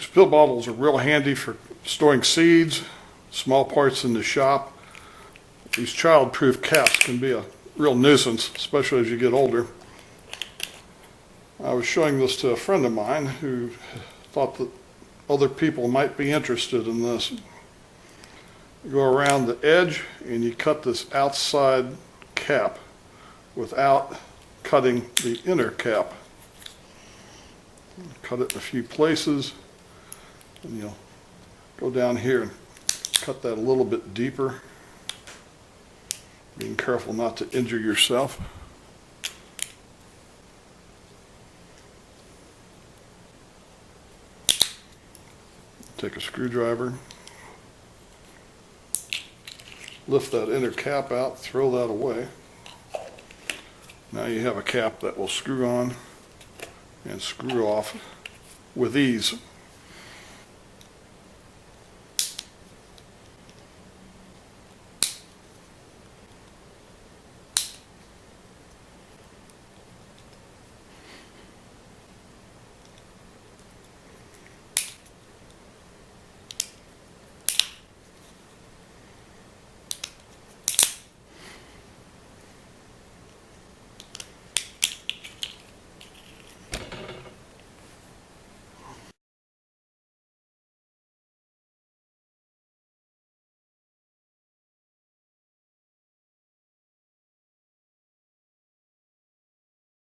These pill bottles are real handy for storing seeds, small parts in the shop. These child-proof caps can be a real nuisance, especially as you get older. I was showing this to a friend of mine who thought that other people might be interested in this. You go around the edge and you cut this outside cap without cutting the inner cap. Cut it in a few places, and you'll go down here and cut that a little bit deeper, being careful not to injure yourself. Take a screwdriver, lift that inner cap out, throw that away. Now you have a cap that will screw on and screw off with ease.